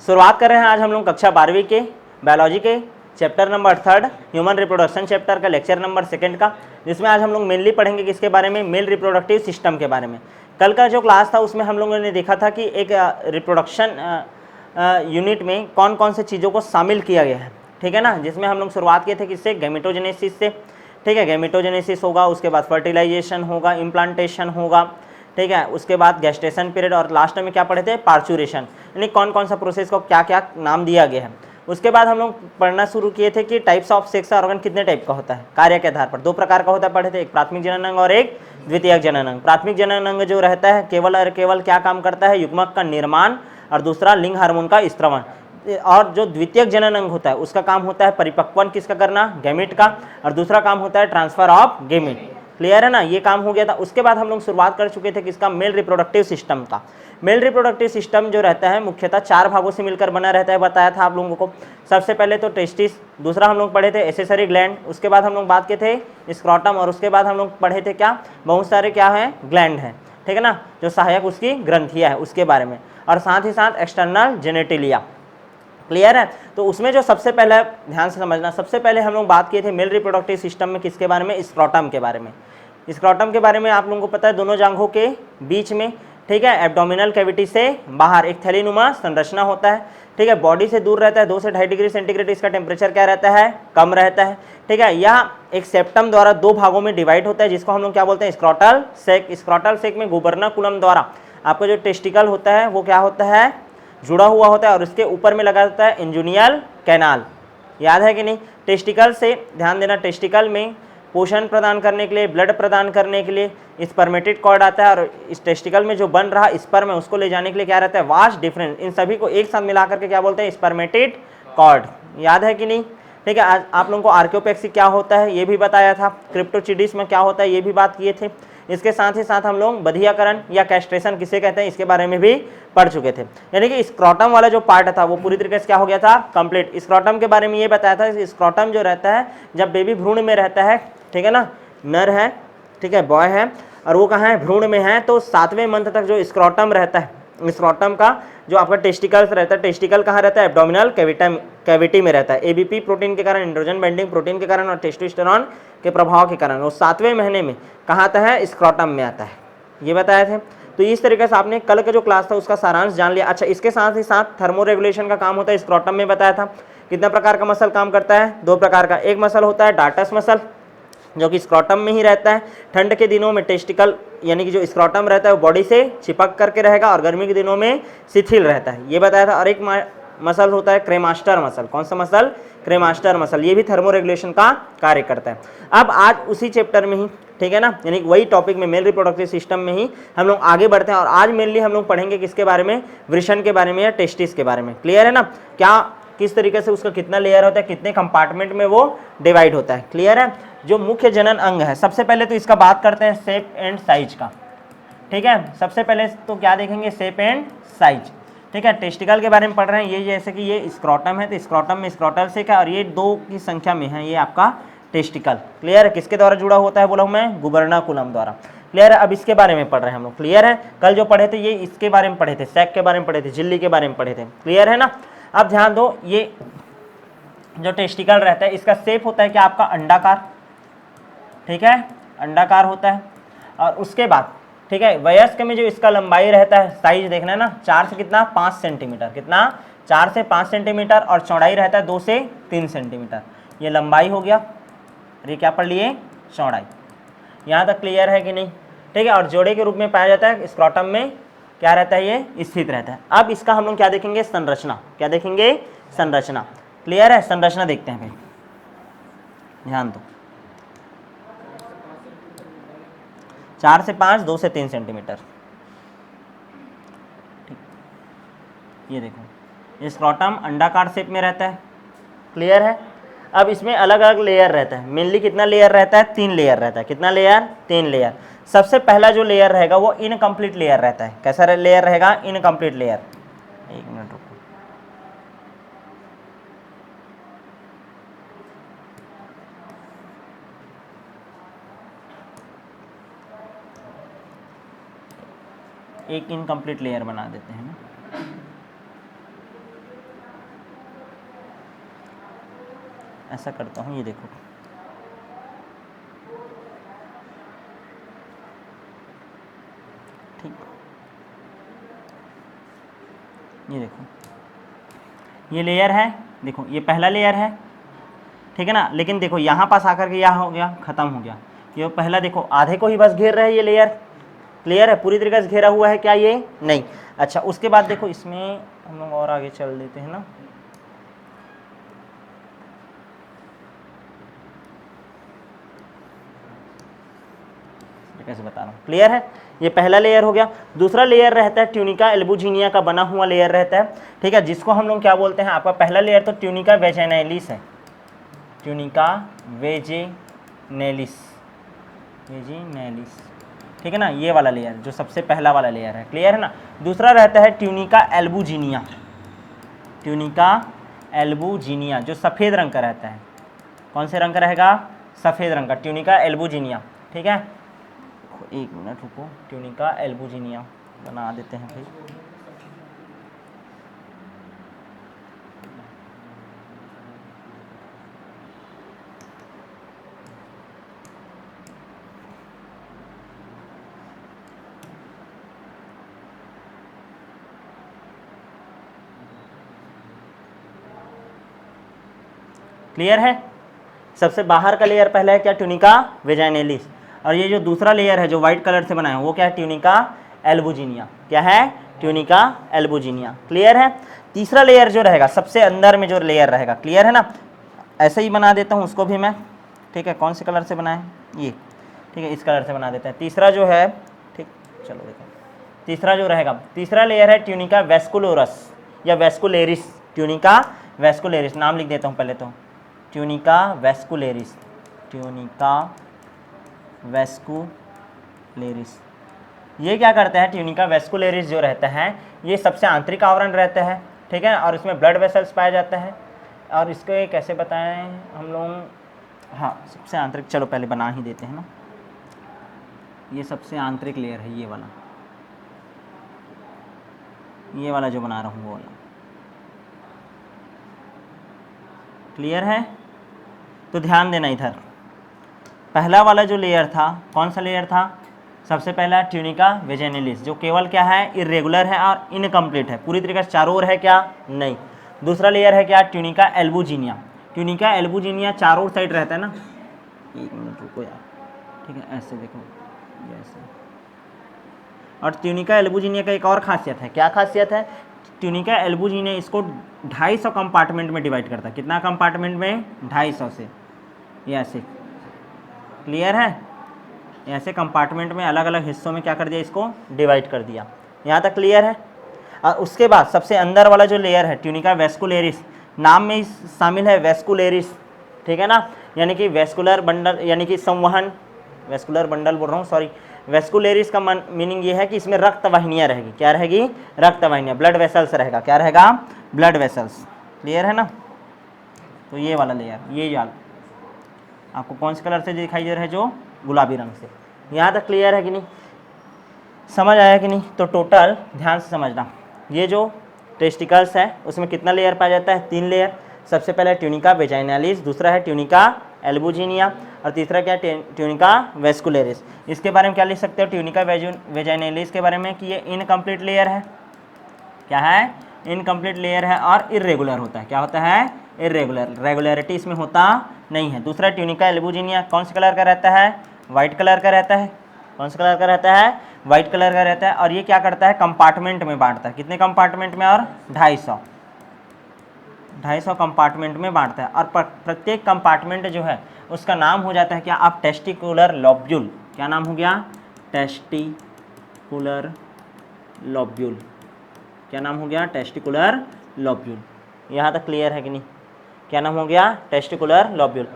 शुरुआत कर रहे हैं आज हम लोग कक्षा 12वीं के बायोलॉजी के chapter number 3 human reproduction chapter का लेक्चर नंबर 2 का, जिसमें आज हम लोग मेनली पढ़ेंगे किसके बारे में, मेल रिप्रोडक्टिव सिस्टम के बारे में। कल का जो क्लास था उसमें हम लोगों ने देखा था कि एक रिप्रोडक्शन यूनिट में कौन कौन से चीज़ों को शामिल किया गया है, ठीक है ना, जिसमें हम लोग शुरुआत किए थे किससे, गैमेटोजेनेसिस से, ठीक है। गैमेटोजेनेसिस होगा, उसके बाद फर्टिलाइजेशन होगा, इम्प्लांटेशन होगा, ठीक है, उसके बाद गेस्टेशन पीरियड, और लास्ट में क्या पढ़े थे, पार्चुरेशन, यानी कौन कौन सा प्रोसेस को क्या क्या नाम दिया गया है। उसके बाद हम लोग पढ़ना शुरू किए थे कि टाइप्स ऑफ सेक्स ऑर्गन कितने टाइप का होता है, कार्य के आधार पर 2 प्रकार का होता है, पढ़े थे, एक प्राथमिक जनन अंग और एक द्वितीयक जनन अंग। प्राथमिक जनन अंग जो रहता है केवल और केवल क्या काम करता है, युग्मक का निर्माण, और दूसरा लिंग हार्मोन का स्त्रवण। और जो द्वितीयक जनन अंग होता है उसका काम होता है परिपक्वन किसका करना, गैमेट का, और दूसरा काम होता है ट्रांसफर ऑफ गैमेट। क्लियर है ना, ये काम हो गया था। उसके बाद हम लोग शुरुआत कर चुके थे किसका, मेल रिप्रोडक्टिव सिस्टम का। मेल रिप्रोडक्टिव सिस्टम जो रहता है मुख्यतः 4 भागों से मिलकर बना रहता है, बताया था आप लोगों को। सबसे पहले तो टेस्टिस, दूसरा हम लोग पढ़े थे एसेसरी ग्लैंड, उसके बाद हम लोग बात किए थे स्क्रॉटम, और उसके बाद हम लोग पढ़े थे क्या, बहुत सारे क्या है, ग्लैंड हैं, ठीक है ना, जो सहायक उसकी ग्रंथियाँ है उसके बारे में, और साथ ही साथ एक्सटर्नल जेनेटिलिया। क्लियर है। तो उसमें जो सबसे पहले ध्यान से समझना, सबसे पहले हम लोग बात किए थे मेल रिप्रोडक्टिव सिस्टम में किसके बारे में, स्क्रॉटम के बारे में। स्क्रॉटम के बारे में आप लोगों को पता है, दोनों जांघों के बीच में, ठीक है, एब्डोमिनल कैविटी से बाहर एक थैलीनुमा संरचना होता है, ठीक है, बॉडी से दूर रहता है, 2 से 2.5 डिग्री सेंटीग्रेड इसका टेम्परेचर क्या रहता है, कम रहता है, ठीक है। यह एक सेप्टम द्वारा 2 भागों में डिवाइड होता है, जिसको हम लोग क्या बोलते हैं, स्क्रॉटल सेक। स्क्रॉटल सेक में गुबर्नाकुलम द्वारा आपका जो टेस्टिकल होता है वो क्या होता है, जुड़ा हुआ होता है, और उसके ऊपर में लगा होता है इंजुनियल कैनाल। याद है कि नहीं, टेस्टिकल से ध्यान देना, टेस्टिकल में पोषण प्रदान करने के लिए, ब्लड प्रदान करने के लिए स्पर्मेटिड कॉर्ड आता है, और इस टेस्टिकल में जो बन रहा स्पर्म है उसको ले जाने के लिए क्या रहता है, वास्ट डिफरेंस। इन सभी को एक साथ मिला करके क्या बोलते हैं, स्पर्मेटिड कॉर्ड। याद है कि नहीं, ठीक है। आज आप लोगों को आर्कियोपेक्सी क्या होता है ये भी बताया था, क्रिप्टोचिडिस में क्या होता है ये भी बात किए थे। इसके साथ ही साथ हम लोग बधियाकरण या कैस्ट्रेशन किसे कहते हैं इसके बारे में भी पढ़ चुके थे। यानी कि स्क्रॉटम वाला जो पार्ट था वो पूरी तरीके से क्या हो गया था, कंप्लीट। स्क्रॉटम के बारे में ये बताया था कि स्क्रॉटम जो रहता है जब बेबी भ्रूण में रहता है, ठीक है ना, नर है, ठीक है, बॉय है, और वो कहाँ है, भ्रूण में है, तो 7वें मंथ तक जो स्क्रॉटम रहता है, स्क्रॉटम का जो आपका टेस्टिकल्स रहता है, टेस्टिकल कहाँ रहता है, एब्डोमिनल कैविटी में रहता है। एबीपी प्रोटीन के कारण, एंड्रोजन बाइंडिंग प्रोटीन के कारण और टेस्टोस्टेरोन के प्रभाव के कारण वो 7वें महीने में कहाँ आता है, स्क्रॉटम में आता है, ये बताए थे। तो इस तरीके से आपने कल का जो क्लास था उसका सारांश जान लिया। अच्छा, इसके साथ ही साथ थर्मो रेगुलेशन का काम होता है, स्क्रॉटम में बताया था। कितना प्रकार का मसल काम करता है, 2 प्रकार का। एक मसल होता है डार्टस मसल, जो कि स्क्रॉटम में ही रहता है। ठंड के दिनों में टेस्टिकल यानी कि जो स्क्रॉटम रहता है वो बॉडी से चिपक करके रहेगा, और गर्मी के दिनों में शिथिल रहता है, ये बताया था। और एक मसल होता है क्रेमास्टर मसल। कौन सा मसल, क्रेमास्टर मसल, ये भी थर्मो रेगुलेशन का कार्य करता है। अब आज उसी चैप्टर में ही, ठीक है ना, यानी वही टॉपिक में, मेल रिप्रोडक्टिव सिस्टम में ही हम लोग आगे बढ़ते हैं। और आज मेनली हम लोग पढ़ेंगे किसके बारे में, वृषण के बारे में या टेस्टिस के बारे में। क्लियर है ना, क्या किस तरीके से उसका कितना लेयर होता है, कितने कंपार्टमेंट में वो डिवाइड होता है। क्लियर है। जो मुख्य जनन अंग है, सबसे पहले तो इसका बात करते हैं शेप एंड साइज का, ठीक है। सबसे पहले तो क्या देखेंगे, शेप एंड साइज, ठीक है। टेस्टिकल के बारे में पढ़ रहे हैं, ये जैसे कि ये स्क्रॉटम है तो स्क्रॉटम में स्क्रॉटल से क्या, और ये 2 की संख्या में है ये आपका टेस्टिकल। क्लियर है। किसके द्वारा जुड़ा होता है बोला हूँ मैं, गुबर्नाकुलम द्वारा। क्लियर है। अब इसके बारे में पढ़ रहे हैं हम लोग। क्लियर है। कल जो पढ़े थे ये इसके बारे में पढ़े थे, सैक के बारे में पढ़े थे, झिल्ली के बारे में पढ़े थे। क्लियर है ना। अब ध्यान दो, ये जो टेस्टिकल रहता है इसका शेप होता है क्या, आपका अंडाकार, ठीक है, अंडाकार होता है। और उसके बाद, ठीक है, वयस्क में जो इसका लंबाई रहता है, साइज देखना है ना, 4 से कितना, 5 सेंटीमीटर, कितना, 4 से 5 सेंटीमीटर, और चौड़ाई रहता है 2 से 3 सेंटीमीटर। ये लंबाई हो गया, ये क्या पढ़ लिए, चौड़ाई। यहाँ तक क्लियर है कि नहीं, ठीक है। और जोड़े के रूप में पाया जाता है, स्क्रॉटम में क्या रहता है, ये स्थित रहता है। अब इसका हम लोग क्या देखेंगे, संरचना। क्या देखेंगे, संरचना। क्लियर है। संरचना देखते हैं भाई, ध्यान दो। 4 से 5, 2 से 3 सेंटीमीटर, ठीक। ये देखो, ये स्क्रॉटम अंडाकार शेप में रहता है। क्लियर है। अब इसमें अलग अलग लेयर रहता है, मेनली कितना लेयर रहता है, 3 लेयर रहता है। कितना लेयर, 3 लेयर। सबसे पहला जो लेयर रहेगा वो इनकम्प्लीट लेयर रहता है। कैसा लेयर रहेगा, इनकम्प्लीट लेयर। 1 मिनट रुको, एक इनकम्प्लीट लेयर बना देते हैं ना। ऐसा करता हूँ, ये देखो, ठीक, ये देखो, ये लेयर है, देखो ये पहला लेयर है, ठीक है ना। लेकिन देखो यहाँ पास आकर के यहाँ हो गया, ख़त्म हो गया। ये पहला देखो आधे को ही बस घेर रहा है ये लेयर, क्लियर है, पूरी तरीके से घेरा हुआ है क्या ये, नहीं। अच्छा उसके बाद देखो इसमें हम लोग और आगे चल देते हैं ना, कैसे बता रहा हूँ, क्लियर है। ये पहला लेयर हो गया। दूसरा लेयर रहता है ट्यूनिका एल्बुजिनिया का बना हुआ लेयर रहता है, ठीक है, जिसको हम लोग क्या बोलते हैं, आपका पहला लेयर तो ट्यूनिका वेजाइनैलिस है, ट्यूनिका वेजिनैलिस, वेजिनैलिस, ठीक है ना, ये वाला लेयर जो सबसे पहला वाला लेयर है, क्लियर है ना। दूसरा रहता है ट्यूनिका एल्बुजिनिया, ट्यूनिका एल्बुजिनिया जो सफ़ेद रंग का रहता है, कौन से रंग का रहेगा, सफ़ेद रंग का, ट्यूनिका एल्बुजिनिया, ठीक है। एक मिनट रुको, ट्यूनिका एल्बुजिनिया बना देते हैं भाई, क्लियर है। सबसे बाहर का लेयर पहला है क्या, ट्यूनिका वेजाइनैलिस, और ये जो दूसरा लेयर है जो व्हाइट कलर से बना है वो क्या है, ट्यूनिका एल्बुजिनिया, क्या है, ट्यूनिका एल्बुजिनिया, क्लियर है। तीसरा लेयर जो रहेगा सबसे अंदर में जो लेयर रहेगा, क्लियर है ना, ऐसे ही बना देता हूँ उसको भी मैं, ठीक है, कौन से कलर से बनाए, ये, ठीक है, इस कलर से बना देते हैं। तीसरा जो है, ठीक, चलो देखो, तीसरा जो रहेगा, तीसरा लेयर है ट्यूनिका वेस्कुलोरस या वेस्कुलेरिस, ट्यूनिका वेस्कुलेरिस, नाम लिख देता हूँ पहले तो, ट्यूनिका वेस्कुलेरिस, ट्यूनिका वेस्कुलेरिस। ये क्या करता है, ट्यूनिका वेस्कुलेरिस जो रहता है ये सबसे आंतरिक आवरण रहता है, ठीक है, और इसमें ब्लड वेसल्स पाया जाता है। और इसको ये कैसे बताएं हम लोग, हाँ सबसे आंतरिक, चलो पहले बना ही देते हैं ना, ये सबसे आंतरिक लेयर है, ये वाला जो बना रहा हूँ वो वाला, क्लियर है। तो ध्यान देना इधर, पहला वाला जो लेयर था, कौन सा लेयर था, सबसे पहला ट्यूनिका वेजाइनैलिस जो केवल क्या है, इरेगुलर है और इनकम्प्लीट है, पूरी तरीके से चारों ओर है क्या, नहीं। दूसरा लेयर है क्या, ट्यूनिका एल्बुजिनिया, ट्यूनिका एल्बुजिनिया चारों ओर साइड रहता है ना, एक मिनट रुको यार, ठीक है, ऐसे देखो, ये ऐसे। और ट्यूनिका एल्बुजिनिया का एक और खासियत है, क्या खासियत है, ट्यूनिका एल्बुजिनिया इसको 250 कंपार्टमेंट में डिवाइड करता है, कितना कंपार्टमेंट में, 250 से, ये ऐसे, क्लियर है, ऐसे कंपार्टमेंट में अलग अलग हिस्सों में क्या कर दिया, इसको डिवाइड कर दिया, यहाँ तक क्लियर है। और उसके बाद सबसे अंदर वाला जो लेयर है ट्यूनिका वेस्कुलेरिस, नाम में ही शामिल है वेस्कुलेरिस, ठीक है ना, यानी कि वेस्कुलर बंडल, यानी कि संवहन, वेस्कुलर बंडल बोल रहा हूँ, सॉरी। वेस्कुलेरिस का मीनिंग ये है कि इसमें रक्त वाहिनियाँ रहेगी, क्या रहेगी, रक्त वाहिनियाँ, ब्लड वेसल्स रहेगा, क्या रहेगा, ब्लड वेसल्स, क्लियर है ना। तो ये वाला लेयर, ये याद आपको कौन से कलर से दिखाई दे रहा है, जो गुलाबी रंग से, यहाँ तक क्लियर है कि नहीं, समझ आया कि नहीं। तो टोटल ध्यान से समझना, ये जो टेस्टिकल्स है उसमें कितना लेयर पाया जाता है, 3 लेयर। सबसे पहले ट्यूनिका वेजाइनैलिस, दूसरा है ट्यूनिका एल्बुजिनिया, और तीसरा क्या, ट्यूनिका वेस्कुलेरिस। इसके बारे में क्या लिख सकते हो, ट्यूनिका वेजाइनैलिस के बारे में कि ये इनकम्प्लीट लेयर है, क्या है, इनकम्प्लीट लेयर है और इरेगुलर होता है, क्या होता है, इरेगुलर, रेगुलरिटी इसमें होता नहीं है। दूसरा ट्यूनिका एल्बुजिनिया कौन से कलर का रहता है, वाइट कलर का रहता है, कौन सा कलर का रहता है, वाइट कलर का रहता है, और ये क्या करता है, कंपार्टमेंट में बांटता है, कितने कंपार्टमेंट में, और 250 कंपार्टमेंट में बांटता है। और प्रत्येक कंपार्टमेंट जो है उसका नाम हो जाता है क्या, आप टेस्टिकुलर लॉब्यूल, क्या नाम हो गया, टेस्टिकुलर लॉब्यूल, क्या नाम हो गया, टेस्टिकुलर लॉब्यूल। यहाँ तक क्लियर है कि नहीं, क्या नाम हो गया, टेस्टिकुलर लॉब्यूल,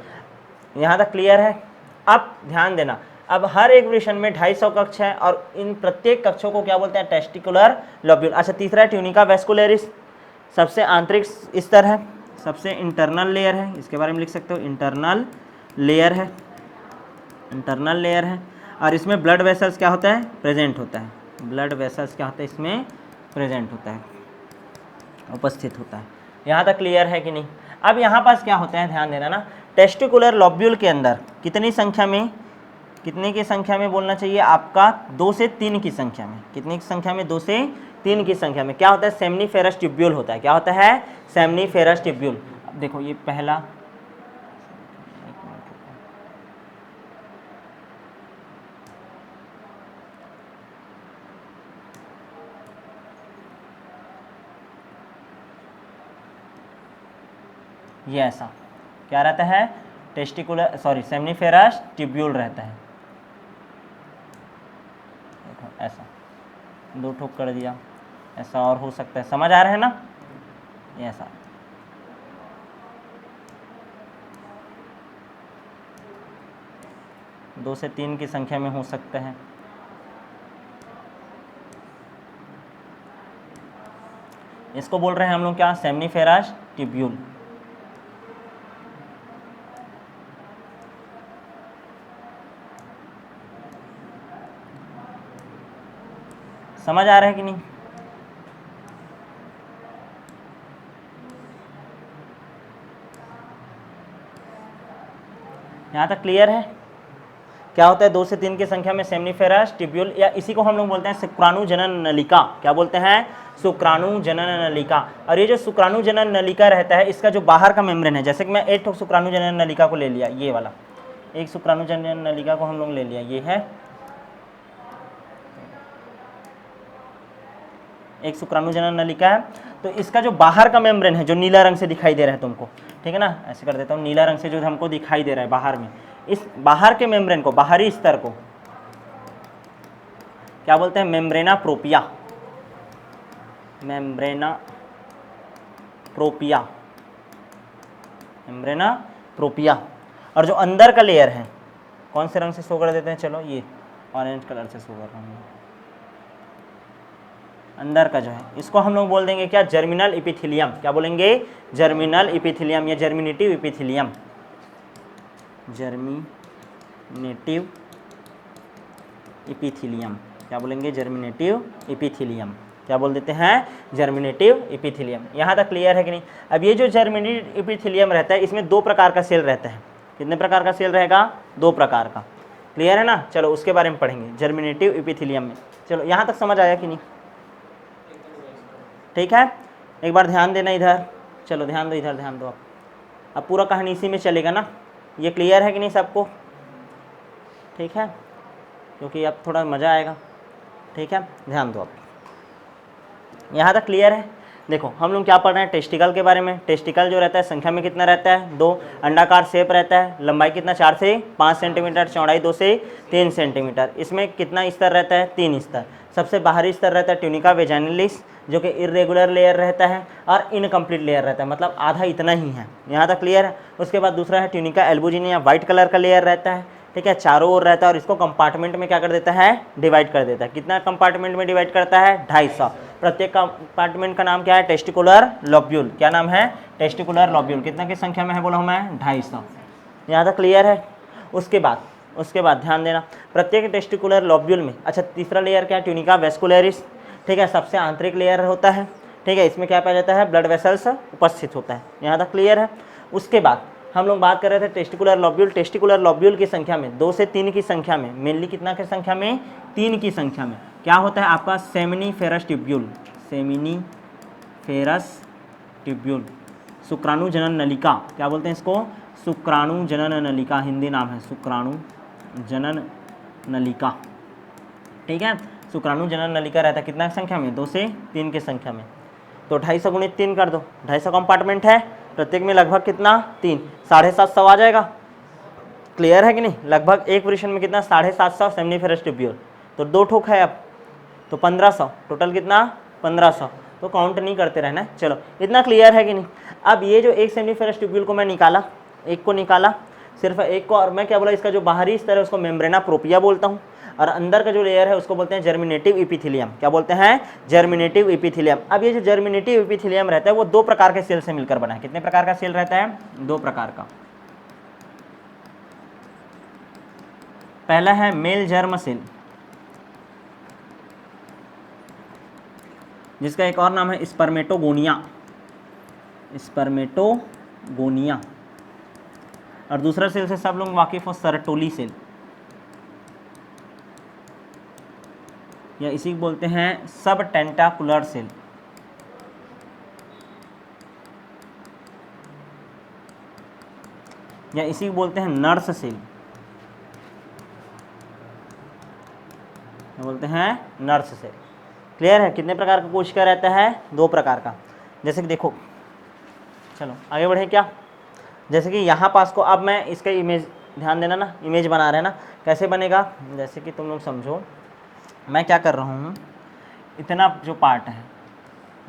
यहाँ तक क्लियर है। अब ध्यान देना, अब हर एक वृषण में 250 कक्ष है और इन प्रत्येक कक्षों को क्या बोलते हैं, टेस्टिकुलर लॉब्यूल। अच्छा तीसरा है ट्यूनिका वेस्कुलेरिस, सबसे आंतरिक स्तर है, सबसे इंटरनल लेयर है, इसके बारे में लिख सकते हो, इंटरनल लेयर है, इंटरनल लेयर है, और इसमें ब्लड वेसल्स क्या होता है, प्रेजेंट होता है, ब्लड वेसल्स क्या होता है, इसमें प्रेजेंट होता है, उपस्थित होता है। यहाँ तक क्लियर है कि नहीं। अब यहाँ पास क्या होता है, ध्यान देना ना, टेस्टिकुलर लॉब्यूल के अंदर कितनी संख्या में, कितने की संख्या में बोलना चाहिए आपका, 2 से 3 की संख्या में। कितनी की संख्या में, 2 से 3 की संख्या में क्या होता है, सेमनीफेरस ट्यूब्यूल होता है। क्या होता है, सेमनीफेरस ट्यूब्यूल। अब देखो ये पहला, ये ऐसा क्या रहता है, टेस्टिकुलर सॉरी सेमनीफेरस ट्यूब्यूल रहता है। ऐसा 2 ठोक कर दिया, ऐसा और हो सकता है, समझ आ रहा है ना, ये ऐसा। दो से 3 की संख्या में हो सकता है। इसको बोल रहे हैं हम लोग क्या, सेमनीफेरस ट्यूब्यूल। समझ आ रहा है कि नहीं? यहाँ तक क्लियर है? क्या होता है, 2 से 3 की संख्या में सेमनीफेरस ट्यूब्यूल, या इसी को हम लोग बोलते हैं शुक्राणु जनन नलिका। क्या बोलते हैं, शुक्राणु जनन नलिका। और ये जो शुक्राणु जनन नलिका रहता है, इसका जो बाहर का मेम्ब्रेन है, जैसे कि मैं एक शुक्राणु जनन नलिका को ले लिया, ये वाला एक शुक्राणु जनन नलिका को हम लोग ले लिया, ये है एक शुक्राणु जनन नलिका है। तो इसका जो बाहर का मेम्ब्रेन है, जो नीला रंग से दिखाई दे रहा है तुमको, ठीक है ना, ऐसे कर देता हूँ, नीला रंग से जो हमको दिखाई दे रहा है बाहर में, इस बाहर के मेम्ब्रेन को, बाहरी स्तर को क्या बोलते हैं, मेम्ब्रेना प्रोपिया। मेम्ब्रेना प्रोपिया, मेम्ब्रेना प्रोपिया। और जो अंदर का लेयर है, कौन से रंग से शो कर देते हैं, चलो ये ऑरेंज कलर से शो कर रहा हूँ, अंदर का जो है, इसको हम लोग बोल देंगे क्या, जर्मिनल इपिथेलियम। क्या बोलेंगे, जर्मिनल इपिथेलियम या जर्मिनेटिव इपिथेलियम। जर्मिनेटिव इपिथेलियम, क्या बोलेंगे, जर्मिनेटिव इपिथेलियम। क्या बोल देते हैं, जर्मिनेटिव इपिथेलियम। यहाँ तक क्लियर है कि नहीं? अब ये जो जर्मिनेटिव इपिथेलियम रहता है, इसमें 2 प्रकार का सेल रहता है। कितने प्रकार का सेल रहेगा, 2 प्रकार का। क्लियर है ना? चलो उसके बारे में पढ़ेंगे जर्मिनेटिव इपिथेलियम में। चलो यहाँ तक समझ आया कि नहीं? ठीक है, एक बार ध्यान देना इधर, चलो ध्यान दो इधर, ध्यान दो आप। अब पूरा कहानी इसी में चलेगा ना, ये क्लियर है कि नहीं सबको? ठीक है, क्योंकि अब थोड़ा मज़ा आएगा। ठीक है, ध्यान दो आप, यहाँ तक क्लियर है? देखो हम लोग क्या पढ़ रहे हैं, टेस्टिकल के बारे में। टेस्टिकल जो रहता है संख्या में कितना रहता है, 2, अंडाकार शेप रहता है, लंबाई कितना 4 से 5 सेंटीमीटर, चौड़ाई 2 से 3 सेंटीमीटर। इसमें कितना स्तर रहता है, 3 स्तर। सबसे बाहरी स्तर रहता है ट्यूनिका वेजाइनलिस, जो कि इरेगुलर लेयर रहता है और इनकम्प्लीट लेयर रहता है, मतलब आधा इतना ही है। यहाँ तक क्लियर है? उसके बाद दूसरा है ट्यूनिका एल्बुजिनिया, वाइट कलर का लेयर रहता है, ठीक है, चारों ओर रहता है, और इसको कंपार्टमेंट में क्या कर देता है, डिवाइड कर देता है। कितना कंपार्टमेंट में डिवाइड करता है, 250। प्रत्येक कंपार्टमेंट का नाम क्या है, टेस्टिकुलर लॉब्यूल। क्या नाम है, टेस्टिकुलर लॉब्यूल। कितना की संख्या में है बोला हूँ मैं, 250। यहाँ तक क्लियर है? उसके बाद ध्यान देना, प्रत्येक टेस्टिकुलर लॉब्यूल में, अच्छा तीसरा लेयर क्या है, ट्यूनिका वेस्कुलरिस, ठीक है, सबसे आंतरिक लेयर होता है, ठीक है, इसमें क्या पाया जाता है, ब्लड वेसल्स उपस्थित होता है। यहाँ तक क्लियर है? उसके बाद हम लोग बात कर रहे थे टेस्टिकुलर लॉब्यूल। टेस्टिकुलर लॉब्यूल की संख्या में 2 से 3 की संख्या में, मेनली कितना की संख्या में, 3 की संख्या में क्या होता है आपका, सेमिनीफेरस ट्यूब्यूल। सेमिनीफेरस ट्यूब्यूल, शुक्राणु जनन नलिका। क्या बोलते हैं इसको, शुक्राणु जनन नलिका, हिंदी नाम है शुक्राणु जनन नलिका। ठीक है, शुक्राणु जनन नलिका रहता है कितना की संख्या में, 2 से 3 की संख्या में। तो 250 गुणित 3 कर दो, 250 कंपार्टमेंट है, प्रत्येक में लगभग कितना, 3, 750 आ जाएगा। क्लियर है कि नहीं? लगभग एक पोजीशन में कितना, 750 सेमनीफेरस ट्यूब्यूल। तो 2 ठोक है अब, तो 1500, टोटल कितना, 1500। तो काउंट नहीं करते रहना। चलो इतना क्लियर है कि नहीं? अब ये जो एक सेमनीफेरस ट्यूब्यूल को मैं निकाला, एक को निकाला, सिर्फ एक को, और मैं क्या बोला, इसका जो बाहरी स्तर है उसको मेम्ब्रेना प्रोपिया बोलता हूँ, और अंदर का जो लेयर है उसको बोलते हैं जर्मिनेटिव इपिथेलियम। क्या बोलते हैं, जर्मिनेटिव इपिथेलियम। अब ये जो जर्मिनेटिव इपिथेलियम रहता है वो 2 प्रकार के सेल से मिलकर बना है। कितने प्रकार का सेल रहता है, 2 प्रकार का। पहला है मेल जर्म सेल, जिसका एक और नाम है स्पर्मेटोगोनिया। स्पर्मेटोगोनिया, गोनिया। और दूसरा सेल से सब लोग वाकिफ हो, सरटोली सेल, या इसी को बोलते हैं सब टेंटाकुलर सेल। या इसी को बोलते हैं नर्स सेल, बोलते हैं नर्स सेल। क्लियर है? कितने प्रकार का कोशिका रहता है? 2 प्रकार का। जैसे कि देखो, चलो आगे बढ़े क्या। जैसे कि यहाँ पास को, अब मैं इसका इमेज, ध्यान देना ना, इमेज बना रहे हैं ना, कैसे बनेगा, जैसे कि तुम लोग समझो, मैं क्या कर रहा हूँ, इतना जो पार्ट है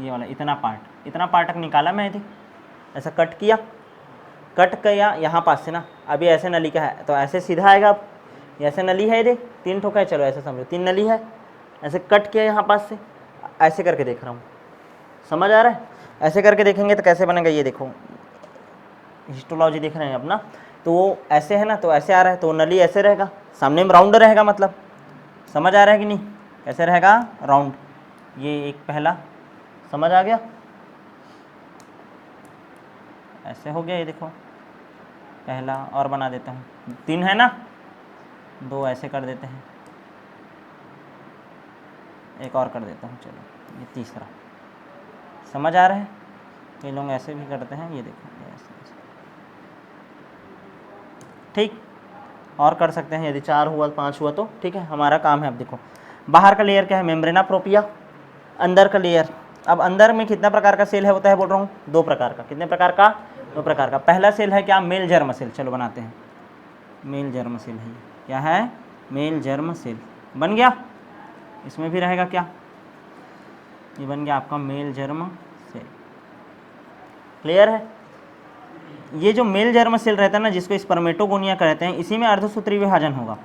ये वाला, इतना पार्ट निकाला मैं, यदि ऐसा कट किया यहाँ पास से ना, अभी ऐसे नली का है तो ऐसे सीधा आएगा। अब ऐसे नली है, यदि 3 ठोका है, चलो ऐसे समझो 3 नली है, ऐसे कट किया यहाँ पास से, ऐसे करके देख रहा हूँ, समझ आ रहा है? ऐसे करके देखेंगे तो कैसे बनेगा, ये देखो हिस्टोलॉजी देख रहे हैं अपना, तो वो ऐसे है ना, तो ऐसे आ रहा है, तो नली ऐसे रहेगा, सामने में राउंड रहेगा, मतलब समझ आ रहा है कि नहीं? कैसे रहेगा? राउंड। ये एक पहला, समझ आ गया? ऐसे हो गया, ये देखो पहला, और बना देता हूँ, 3 है ना, 2 ऐसे कर देते हैं, एक और कर देता हूँ, चलो ये तीसरा। समझ आ रहा है? ये लोग ऐसे भी करते हैं, ये देखो ऐसे। ठीक, और कर सकते हैं, यदि 4 हुआ 5 हुआ तो ठीक है, हमारा काम है। अब देखो बाहर का लेयर क्या है? मेम्ब्रेना प्रोपिया। अंदर का लेयर, अब अंदर में कितना प्रकार का सेल है होता है, बोल रहा हूँ 2 प्रकार का। कितने प्रकार का? 2 प्रकार का। पहला सेल है क्या? Male germ cell. चलो बनाते हैं, मेल जर्म सेल है, क्या है? Male germ cell. बन गया? इसमें भी रहेगा क्या? ये बन गया आपका मेल जर्म सेल। क्लियर है? ये जो मेल जर्म सेल रहता है ना, जिसको स्पर्मेटोगोनिया कहते हैं, इसी में अर्धसूत्री विभाजन होगा,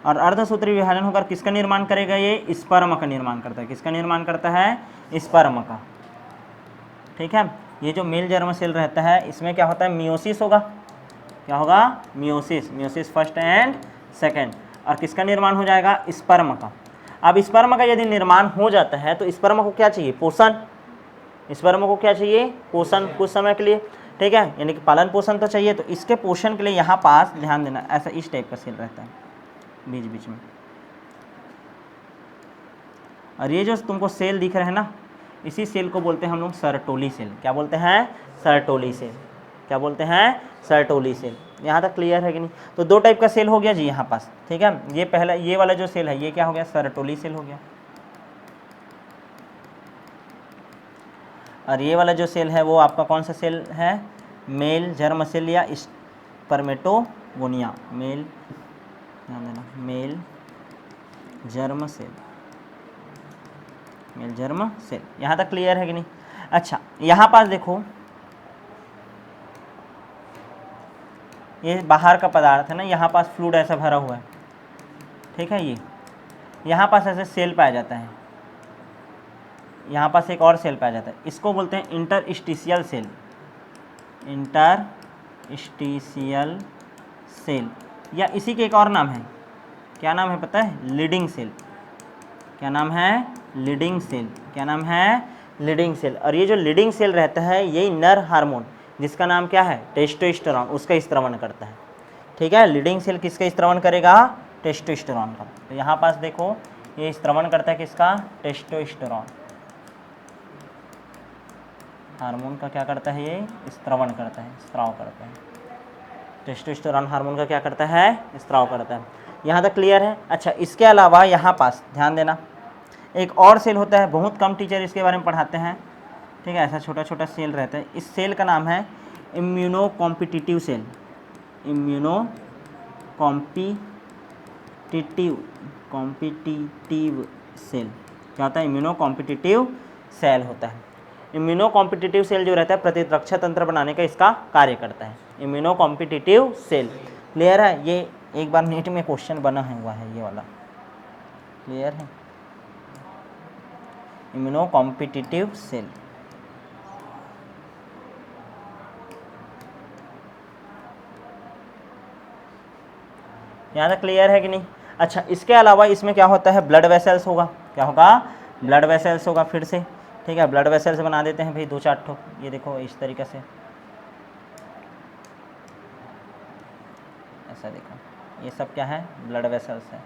और अर्धसूत्री विभाजन होकर किसका निर्माण करेगा? ये स्पर्म का निर्माण करता है। किसका निर्माण करता है? स्पर्म का। ठीक है, ये जो मेल जर्म सेल रहता है, इसमें क्या होता है? मियोसिस होगा। क्या होगा? Meiosis. Meiosis first and second. और किसका निर्माण हो जाएगा? स्पर्म का। अब स्पर्म का यदि निर्माण हो जाता है तो स्पर्म को क्या चाहिए? पोषण। स्पर्म को क्या चाहिए? पोषण, कुछ समय के लिए। ठीक है, यानी कि पालन पोषण तो चाहिए, तो इसके पोषण के लिए यहाँ पास ध्यान देना, ऐसा इस टाइप का सेल रहता है बीच बीच में। और ये जो तुमको सेल दिख रहे हैं ना, इसी सेल को बोलते हैं हम लोग सर्टोली सेल। क्या बोलते हैं? Sertoli cell. क्या बोलते हैं? Sertoli cell. यहाँ तक क्लियर है कि नहीं? तो 2 टाइप का सेल हो गया जी यहाँ पास। ठीक है, ये पहला, ये वाला जो सेल है, ये क्या हो गया? सर्टोली सेल हो गया। और ये वाला जो सेल है वो आपका कौन सा सेल है? मेल जर्म सेल या स्पर्मेटोगोनिया। मेल, ध्यान देना, male germ cell. Male germ cell. यहाँ तक क्लियर है कि नहीं? अच्छा, यहाँ पास देखो, ये बाहर का पदार्थ है ना, यहाँ पास फ्लूइड ऐसा भरा हुआ है। ठीक है, ये यहाँ पास ऐसे सेल पाया जाता है, यहाँ पास एक और सेल पाया जाता है, इसको बोलते हैं इंटरस्टिशियल सेल। इंटरस्टिशियल सेल, या इसी के एक और नाम है, क्या नाम है पता है? Leydig cell. क्या नाम है? Leydig cell. क्या नाम है? Leydig cell. और ये जो लीडिंग सेल रहता है, यही नर हार्मोन, जिसका नाम क्या है? टेस्टोस्टेरोन, उसका स्त्रवण करता है। ठीक है, लीडिंग सेल किसका स्त्रवण करेगा? टेस्टोस्टेरोन का। तो यहाँ पास देखो, ये स्त्रवण करता है किसका? टेस्टोस्टेरोन हार्मोन का। क्या करता है? ये स्त्रवण करता है, स्त्राव करता है। टेस्टोस्टेरोन हार्मोन का क्या करता है? स्त्राव करता है। यहाँ तक क्लियर है? अच्छा, इसके अलावा यहाँ पास ध्यान देना, एक और सेल होता है, बहुत कम टीचर इसके बारे में पढ़ाते हैं। ठीक है, ऐसा छोटा छोटा सेल रहता है। इस सेल का नाम है immuno competitive cell. Immuno competitive cell. क्या होता है? इम्यूनो कॉम्पिटिटिव सेल होता है। इम्यूनो कॉम्पिटिटिव सेल जो रहता है, प्रतिरक्षा तंत्र बनाने का इसका कार्य करता है। Immuno competitive cell. क्लियर है? ये एक बार नीट में क्वेश्चन बना हुआ है, ये वाला। क्लियर है? Immuno competitive cell. यहाँ तक क्लियर है कि नहीं? अच्छा, इसके अलावा इसमें क्या होता है? ब्लड वेसल्स होगा। क्या होगा? ब्लड वेसल्स होगा फिर से। ठीक है, ब्लड वेसल्स बना देते हैं भाई 2-4 ठो। ये देखो इस तरीके से, ऐसा देखो, ये सब क्या है, ब्लड वेसल्स है।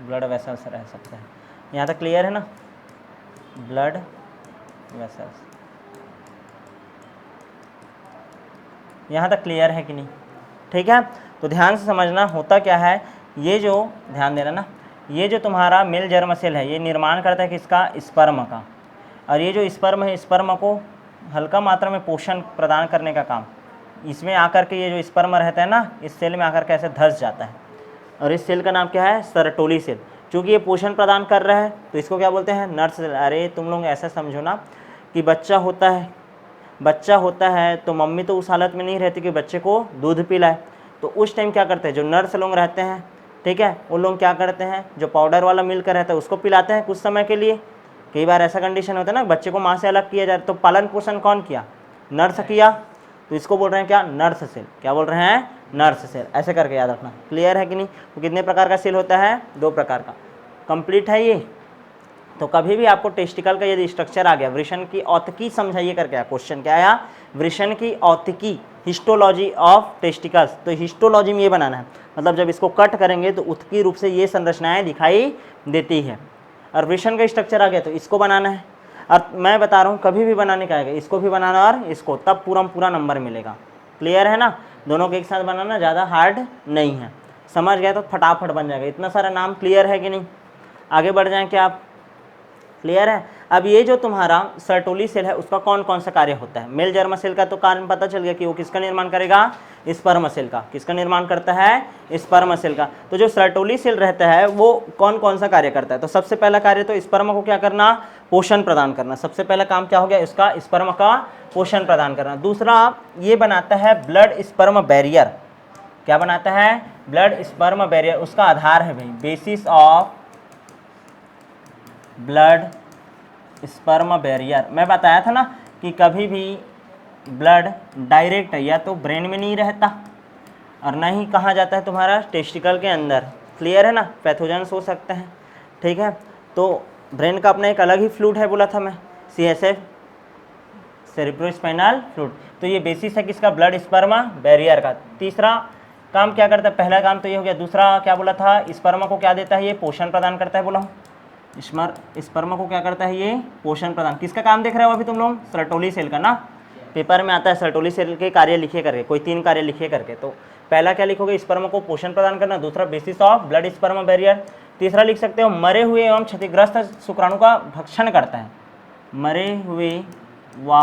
ब्लड वेसल्स रह सकते हैं। यहाँ तक क्लियर है ना, ब्लड वेसल्स, यहाँ तक क्लियर है कि नहीं? ठीक है, तो ध्यान से समझना होता क्या है, ये जो ध्यान देना ना, ये जो तुम्हारा मेल जर्म सेल है ये निर्माण करता है किसका, स्पर्म का। और ये जो स्पर्म है, स्पर्म को हल्का मात्रा में पोषण प्रदान करने का काम, इसमें आकर के ये जो स्पर्म रहता है ना, इस सेल में आकर के ऐसे धंस जाता है। और इस सेल का नाम क्या है, सर्टोली सेल। चूँकि ये पोषण प्रदान कर रहा है तो इसको क्या बोलते हैं, नर्स सेल। अरे तुम लोग ऐसा समझो ना कि बच्चा होता है तो मम्मी तो उस हालत में नहीं रहती कि बच्चे को दूध पिलाए, तो उस टाइम क्या करते हैं, जो नर्स लोग रहते हैं, ठीक है, वो लोग क्या करते हैं, जो पाउडर वाला मिल्क रहता है उसको पिलाते हैं कुछ समय के लिए। कई बार ऐसा कंडीशन होता है ना, बच्चे को माँ से अलग किया जाए, तो पालन पोषण कौन किया, नर्स किया, तो इसको बोल रहे हैं क्या, नर्स सेल। क्या बोल रहे हैं, नर्स सेल। ऐसे करके याद रखना, क्लियर है कि नहीं? तो कितने प्रकार का सेल होता है, 2 प्रकार का। कंप्लीट है ये? तो कभी भी आपको टेस्टिकल का यदि स्ट्रक्चर आ गया, वृषण की औतकी समझाइए करके क्वेश्चन क्या आया, वृषण की औतकी, हिस्टोलॉजी ऑफ टेस्टिकल्स, तो हिस्टोलॉजी में ये बनाना है, मतलब जब इसको कट करेंगे तो उत्की रूप से ये संरचनाएं दिखाई देती है। और वृषण का स्ट्रक्चर आ गया तो इसको बनाना है। और मैं बता रहा हूँ कभी भी बनाने का आएगा, इसको भी बनाना और इसको, तब पूरा नंबर मिलेगा। क्लियर है ना? दोनों को एक साथ बनाना ज़्यादा हार्ड नहीं है, समझ गए तो फटाफट बन जाएगा। इतना सारा नाम क्लियर है कि नहीं? आगे बढ़ जाएं क्या आप? क्लियर है? अब ये जो तुम्हारा सर्टोली सेल है उसका कौन कौन सा कार्य होता है? मेल जर्म सेल का तो कारण पता चल गया कि वो किसका निर्माण करेगा, स्पर्म सेल का। किसका निर्माण करता है, स्पर्म सेल का। तो जो सर्टोली सेल रहता है वो कौन कौन सा कार्य करता है? तो सबसे पहला कार्य तो स्पर्म को क्या करना, पोषण प्रदान करना। सबसे पहला काम क्या हो गया इसका, स्पर्म का पोषण प्रदान करना। दूसरा ये बनाता है ब्लड स्पर्म बैरियर। क्या बनाता है, ब्लड स्पर्म बैरियर। उसका आधार है भाई, basis of blood sperm barrier. मैं बताया था ना कि कभी भी ब्लड डायरेक्ट या तो ब्रेन में नहीं रहता और ना ही कहाँ जाता है तुम्हारा, टेस्टिकल के अंदर। क्लियर है ना? पैथोजेंस हो सकते हैं, ठीक है। तो ब्रेन का अपना एक अलग ही फ्लूइड है, बोला था मैं, CSF, सेरेब्रोस्पाइनल फ्लूइड। तो ये बेसिस है किसका, ब्लड स्पर्म बैरियर का। तीसरा काम क्या करता है, पहला काम तो ये हो गया। दूसरा क्या बोला था, स्पर्म को क्या देता है, ये पोषण प्रदान करता है। बोला हूँ स्पर्म को क्या करता है, ये पोषण प्रदान। किसका काम देख रहे हो अभी तुम लोग, सर्टोली सेल का ना। पेपर में आता है सर्टोली सेल के कार्य लिखे करके, कोई 3 कार्य लिखे करके। तो पहला क्या लिखोगे, स्पर्म को पोषण प्रदान करना। दूसरा basis of blood sperm barrier. तीसरा लिख सकते हो मरे हुए एवं क्षतिग्रस्त शुक्राणु का भक्षण करता है। मरे हुए व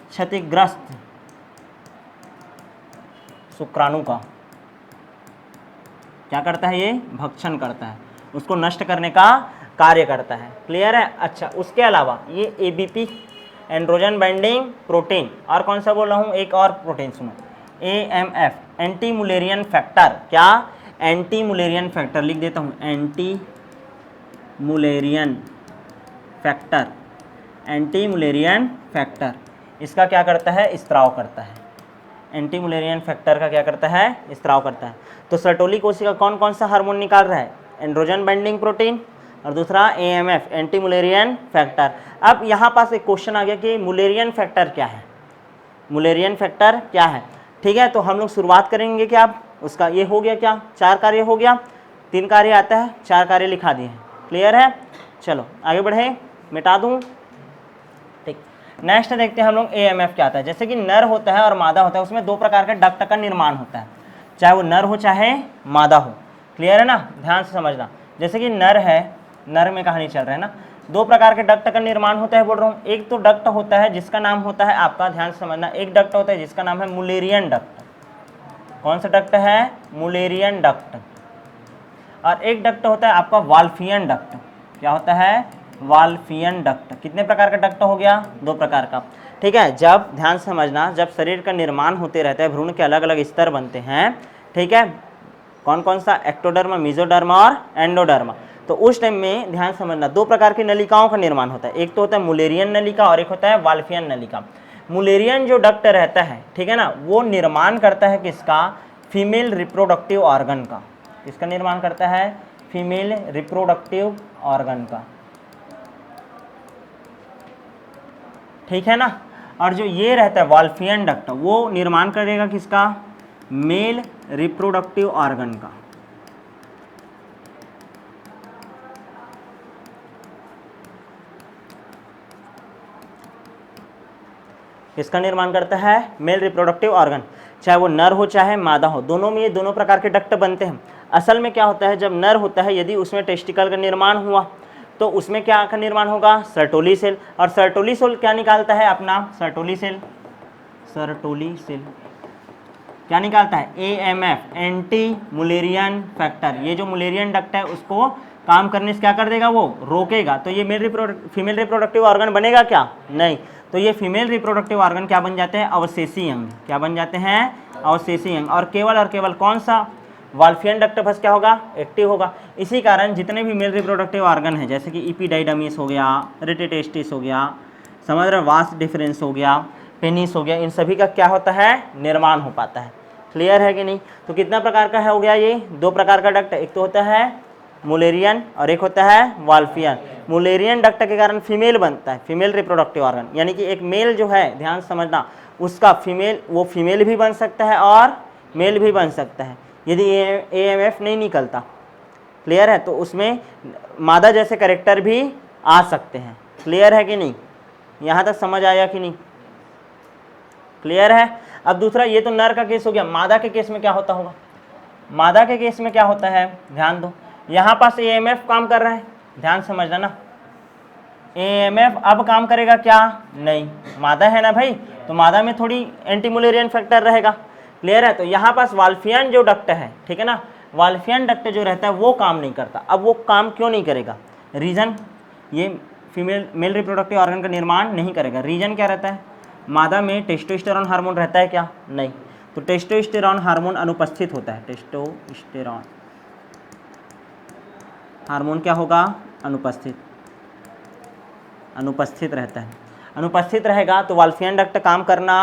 क्षतिग्रस्त शुक्राणु का क्या करता है, ये भक्षण करता है, उसको नष्ट करने का कार्य करता है। क्लियर है? अच्छा, उसके अलावा ये ABP, एंड्रोजन बाइंडिंग प्रोटीन, और कौन सा बोल रहा हूँ, एक और प्रोटीन सुनो, AMF, एंटी मुलेरियन फैक्टर। क्या, एंटी मुलेरियन फैक्टर। लिख देता हूँ, anti Mullerian factor. Anti Mullerian factor इसका क्या करता है, स्त्राव करता है। एंटी मुलेरियन फैक्टर का क्या करता है, स्त्राव करता है। तो सर्टोली कोशिका कौन कौन सा हार्मोन निकाल रहा है, एंड्रोजन बाइंडिंग प्रोटीन, और दूसरा AMF, एंटी मुलेरियन फैक्टर। अब यहाँ पास एक क्वेश्चन आ गया कि मुलेरियन फैक्टर क्या है, मुलेरियन फैक्टर क्या है। ठीक है, तो हम लोग शुरुआत करेंगे कि आप उसका, ये हो गया क्या, 4 कार्य हो गया, 3 कार्य आता है, 4 कार्य लिखा दिए हैं। क्लियर है? चलो आगे बढ़े, मिटा दूँ। ठीक, नेक्स्ट देखते हैं हम लोग AMF क्या आता है। जैसे कि नर होता है और मादा होता है, उसमें 2 प्रकार के डक्ट का निर्माण होता है, चाहे वो नर हो चाहे मादा हो। क्लियर है ना? ध्यान से समझना। जैसे कि नर है, नर में कहानी चल रहा है ना, 2 प्रकार के डक्ट का निर्माण होता है बोल रहा हूँ। एक तो डक्ट होता है जिसका नाम होता है आपका, ध्यान से समझना, एक डक्ट होता है जिसका नाम है मुलेरियन डक्ट। कौन सा डक्ट है, मुलेरियन डक्ट। और एक डक्ट होता है आपका वाल्फियन डक्ट। क्या होता है, वाल्फियन डक्ट। कितने प्रकार का डक्ट हो गया, 2 प्रकार का। ठीक है, जब ध्यान से समझना, जब शरीर का निर्माण होते रहता है, भ्रूण के अलग अलग स्तर बनते हैं, ठीक है, कौन कौन सा, एक्टोडर्मा, मेसोडर्मा और एंडोडर्मा। तो उस टाइम में ध्यान समझना, 2 प्रकार की नलिकाओं का निर्माण होता है। एक तो होता है मुलेरियन नलिका और एक होता है वाल्फियन नलिका। मुलेरियन जो डक्ट रहता है, ठीक है ना, वो निर्माण करता है किसका, फीमेल रिप्रोडक्टिव ऑर्गन का। किसका निर्माण करता है, फीमेल रिप्रोडक्टिव ऑर्गन का। ठीक है ना। और जो ये रहता है वॉल्फियन डक्ट, वो निर्माण करेगा किसका, मेल रिप्रोडक्टिव ऑर्गन का। किसका निर्माण करता है, मेल रिप्रोडक्टिव ऑर्गन, चाहे वो नर हो चाहे मादा हो, दोनों में ये दोनों प्रकार के डक्ट बनते हैं। असल में क्या होता है, जब नर होता है यदि उसमें टेस्टिकल का निर्माण हुआ तो उसमें क्या का निर्माण होगा, सर्टोली सेल। और सर्टोली सेल क्या निकालता है अपना, सर्टोली सेल क्या निकालता है, AMF, एंटी मुलेरियन फैक्टर। ये जो मुलेरियन डक्ट है उसको काम करने से क्या कर देगा, वो रोकेगा। तो ये फीमेल रिप्रोडक्टिव ऑर्गन बनेगा क्या, नहीं। तो ये फीमेल रिप्रोडक्टिव ऑर्गन क्या बन जाते हैं, अवशेषी अंग। क्या बन जाते हैं, अवशेषी अंग। और केवल कौन सा, वॉल्फियन डक्ट बस क्या होगा, एक्टिव होगा। इसी कारण जितने भी मेल रिप्रोडक्टिव ऑर्गन है, जैसे कि इपिडाइडमिस हो गया, रेटिटेस्टिस हो गया, समझ रहे, वास डिफरेंस हो गया, पेनिस हो गया, इन सभी का क्या होता है, निर्माण हो पाता है। क्लियर है कि नहीं। तो कितना प्रकार का है हो गया, ये दो प्रकार का डक्ट, एक तो होता है मुलेरियन और एक होता है वॉल्फियन। मुलेरियन डक्ट के कारण फीमेल बनता है, फीमेल रिप्रोडक्टिव ऑर्गन, यानी कि एक मेल जो है, ध्यान समझना, उसका वो फीमेल भी बन सकता है और मेल भी बन सकता है यदि AMF नहीं निकलता। क्लियर है। तो उसमें मादा जैसे कैरेक्टर भी आ सकते हैं। क्लियर है कि नहीं, यहाँ तक समझ आया कि नहीं, क्लियर है। अब दूसरा, ये तो नर का केस हो गया। मादा के केस में क्या होता होगा, मादा के केस में क्या होता है, ध्यान दो, यहाँ पास AMF काम कर रहा है, ध्यान समझना ना। AMF अब काम करेगा क्या, नहीं, मादा है ना भाई, तो मादा में थोड़ी एंटीमुलेरियन फैक्टर रहेगा। क्लियर है। तो यहाँ पास वाल्फियन जो डक्ट है, ठीक है ना, वाल्फियन डक्ट जो रहता है वो काम नहीं करता। अब वो काम क्यों नहीं करेगा, रीज़न, ये मेल रिप्रोडक्टिव ऑर्गन का निर्माण नहीं करेगा। रीज़न क्या रहता है, मादा में टेस्टोस्टेरॉन हार्मोन रहता है क्या, नहीं, तो टेस्टोस्टेरॉन हार्मोन अनुपस्थित होता है। टेस्टोस्टेरॉन हार्मोन क्या होगा, अनुपस्थित रहता है। अनुपस्थित रहेगा तो वाल्फियन डक्ट काम करना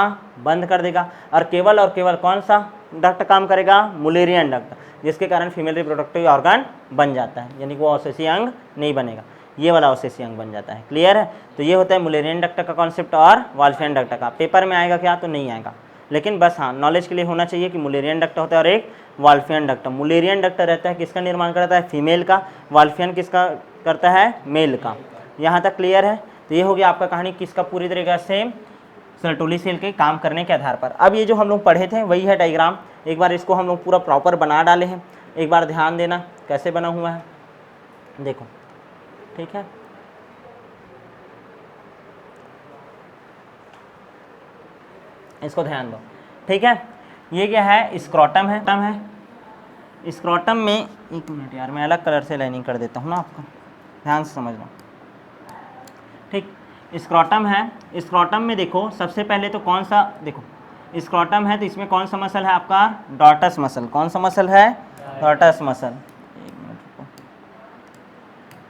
बंद कर देगा और केवल कौन सा डक्ट काम करेगा, मुलेरियन डक्ट, जिसके कारण फीमेल रिप्रोडक्टिव ऑर्गन बन जाता है, यानी कि वो अवशेषी अंग नहीं बनेगा, ये वाला अवशेषी अंग बन जाता है। क्लियर है। तो ये होता है मुलेरियन डक्ट का कॉन्सेप्ट और वाल्फियन डक्ट का। पेपर में आएगा क्या, तो नहीं आएगा, लेकिन बस हाँ नॉलेज के लिए होना चाहिए कि मुलेरियन डक्ट होता है और एक वाल्फियन डक्ट। मुलेरियन डक्ट रहता है किसका निर्माण करता है, फीमेल का, वाल्फियन किसका करता है, मेल का। यहाँ तक क्लियर है। तो ये हो गया आपका कहानी किसका, पूरी तरीके से सर्टोली सेल के काम करने के आधार पर। अब ये जो हम लोग पढ़े थे वही है डायग्राम, एक बार इसको हम लोग पूरा प्रॉपर बना डाले हैं, एक बार ध्यान देना कैसे बना हुआ है, देखो, ठीक है। इसको ध्यान दो, ठीक है। ये क्या है, स्क्रोटम है, स्क्रोटम में, एक मिनट यार मैं अलग कलर से लाइनिंग कर देता हूँ ना, आपका ध्यान से समझ लो, ठीक। स्क्रोटम है, स्क्रोटम में देखो सबसे पहले तो कौन सा, देखो स्क्रोटम है तो इसमें कौन सा मसल है आपका, डॉर्टस मसल। कौन सा मसल है, डॉर्टस मसल, एक मिनट रुको,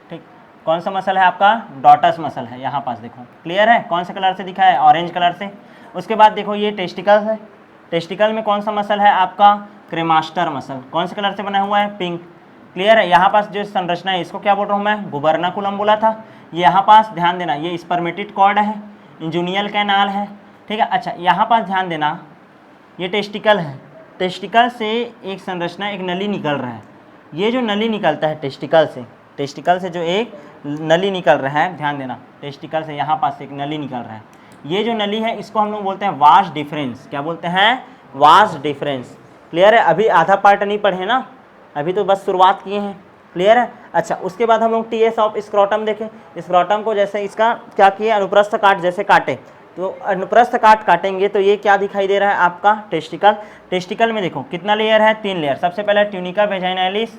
ठीक। कौन सा मसल है आपका, डॉर्टस मसल है, यहाँ पास देखो, क्लियर है। कौन से कलर से दिखा है, ऑरेंज कलर से। उसके बाद देखो ये टेस्टिकल है, टेस्टिकल में कौन सा मसल है आपका, क्रेमास्टर मसल। कौन से कलर से बना हुआ है, पिंक। क्लियर है। यहाँ पास जो संरचना है इसको क्या बोल रहा हूँ मैं, गुबर्नाकुलम बोला था। यहाँ पास ध्यान देना, ये स्पर्मेटिड कॉर्ड है, इंजुनियल कैनाल है, ठीक है। अच्छा यहाँ पास ध्यान देना, ये टेस्टिकल है, टेस्टिकल से एक संरचना, एक नली निकल रहा है। ये जो नली निकलता है टेस्टिकल से जो एक नली निकल रहा है, ध्यान देना, टेस्टिकल से यहाँ पास एक नली निकल रहा है। ये जो नली है इसको हम लोग बोलते हैं वास डिफरेंस। क्या बोलते हैं, वास डिफरेंस। क्लियर है। अभी आधा पार्ट नहीं पढ़े ना, अभी तो बस शुरुआत किए हैं। क्लियर है। अच्छा उसके बाद हम लोग TS ऑफ स्क्रोटम देखें। स्क्रोटम को जैसे इसका क्या किए, अनुप्रस्थ काट जैसे काटे, तो अनुप्रस्थ काट काटेंगे तो ये क्या दिखाई दे रहा है आपका, टेस्टिकल। टेस्टिकल में देखो कितना लेयर है, 3 लेयर। सबसे पहले ट्यूनिका वेजाइनालिस,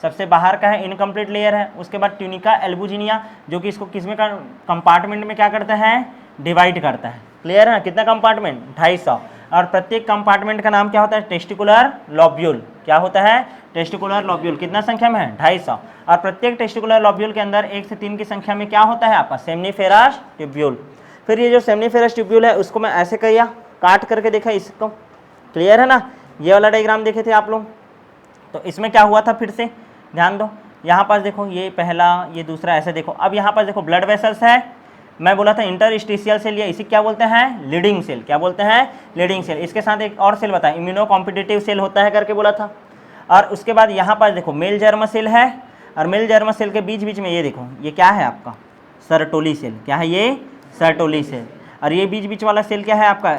सबसे बाहर का है, इनकम्प्लीट लेयर है। उसके बाद ट्यूनिका एल्बुजिनिया, जो कि इसको किसमें का कंपार्टमेंट में क्या करता है, डिवाइड करता है। क्लियर है। कितना कंपार्टमेंट, 250। और प्रत्येक कंपार्टमेंट का नाम क्या होता है, टेस्टिकुलर लॉब्यूल। क्या होता है, टेस्टिकुलर लॉब्यूल। कितना संख्या में है, 250। और प्रत्येक टेस्टिकुलर लॉब्यूल के अंदर 1 से 3 की संख्या में क्या होता है आपका, सेमनीफेरस ट्यूब्यूल। फिर ये जो सेमनीफेरस ट्यूब्यूल है उसको मैं ऐसे किया, काट करके देखा इसको। क्लियर है ना। ये वाला डायग्राम देखे थे आप लोग, तो इसमें क्या हुआ था, फिर से ध्यान दो। यहाँ पास देखो, ये पहला, ये दूसरा, ऐसे देखो। अब यहाँ पास देखो ब्लड वेसल्स है, मैं बोला था इंटरस्टिशियल सेल, या इसी क्या बोलते हैं, लीडिंग सेल। क्या बोलते हैं, लीडिंग सेल। इसके साथ एक और सेल बताया, इम्यूनो कॉम्पिटिटिव सेल होता है करके बोला था। और उसके बाद यहाँ पर देखो मेल जर्म सेल है, और मेल जर्म सेल के बीच बीच में ये देखो, ये क्या है आपका, सर्टोली सेल। क्या है ये, सर्टोली सेल। और ये बीच बीच वाला सेल क्या है आपका,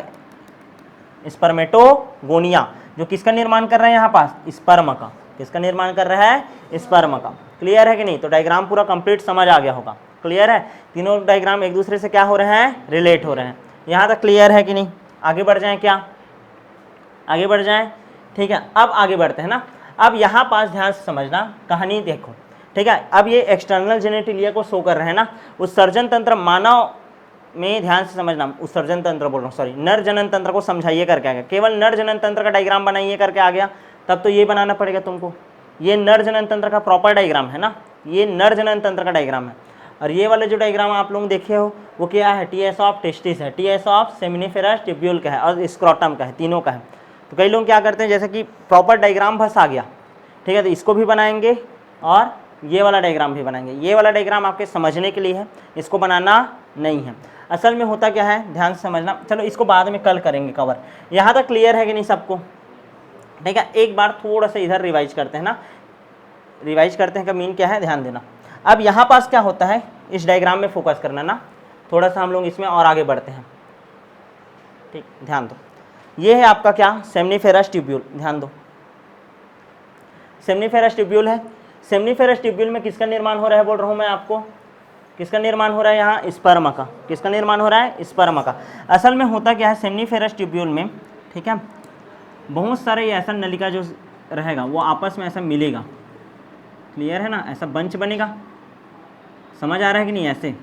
स्पर्मेटोगोनिया, जो किसका निर्माण कर रहा है यहाँ पास, स्पर्म का। किसका निर्माण कर रहा है, स्पर्म का। क्लियर है कि नहीं? तो डायग्राम पूरा कंप्लीट समझ आ गया होगा। क्लियर है? तीनों डायग्राम एक दूसरे से क्या हो रहे हैं, रिलेट हो रहे हैं। यहाँ तक क्लियर है कि नहीं? आगे बढ़ जाएं क्या, आगे बढ़ जाएं? ठीक है, अब आगे बढ़ते हैं ना। अब यहाँ पास ध्यान से समझना, कहानी देखो। ठीक है, अब ये एक्सटर्नल जेनेटिलिया को शो कर रहे हैं ना। उत्सर्जन तंत्र मानव में, ध्यान से समझना, उत्सर्जन तंत्र बोल रहा हूँ, सॉरी, नर जनन तंत्र को समझाइए करके आ गया। केवल नर जनन तंत्र का डायग्राम बनाइए करके आ गया, तब तो ये बनाना पड़ेगा तुमको। ये नर जनन तंत्र का प्रॉपर डायग्राम है ना, ये नर जनन तंत्र का डायग्राम है। और ये वाले जो डायग्राम आप लोग देखे हो वो क्या है, टीएस ऑफ टेस्टिस है, टीएस ऑफ सेमिनिफेरस ट्यूब्यूल का है, और स्क्रोटम का है, तीनों का है। तो कई लोग क्या करते हैं, जैसे कि प्रॉपर डायग्राम बस आ गया, ठीक है, तो इसको भी बनाएंगे और ये वाला डायग्राम भी बनाएंगे। ये वाला डायग्राम आपके समझने के लिए है, इसको बनाना नहीं है। असल में होता क्या है, ध्यान से समझना। चलो इसको बाद में कल करेंगे कवर। यहाँ तक क्लियर है कि नहीं सबको? ठीक है, एक बार थोड़ा सा इधर रिवाइज करते हैं ना, रिवाइज करते हैं का मीन क्या है, ध्यान देना। अब यहाँ पास क्या होता है, इस डायग्राम में फोकस करना ना, थोड़ा सा हम लोग इसमें और आगे बढ़ते हैं। ठीक, ध्यान दो। ये है आपका क्या, सेमनीफेरस ट्यूब्यूल। ध्यान दो, सेमनीफेरस ट्यूब्यूल है। सेमनीफेरस ट्यूब्यूल में किसका निर्माण हो रहा है बोल रहा हूँ मैं आपको, किसका निर्माण हो रहा है यहाँ, स्पर्म का। किसका निर्माण हो रहा है, स्पर्म का। असल में होता क्या है सेमनीफेरस ट्यूब्यूल में, ठीक है, बहुत सारे ऐसा नलिका जो रहेगा वो आपस में ऐसा मिलेगा। क्लियर है ना, ऐसा बंच बनेगा। समझ आ रहा है कि नहीं? ऐसे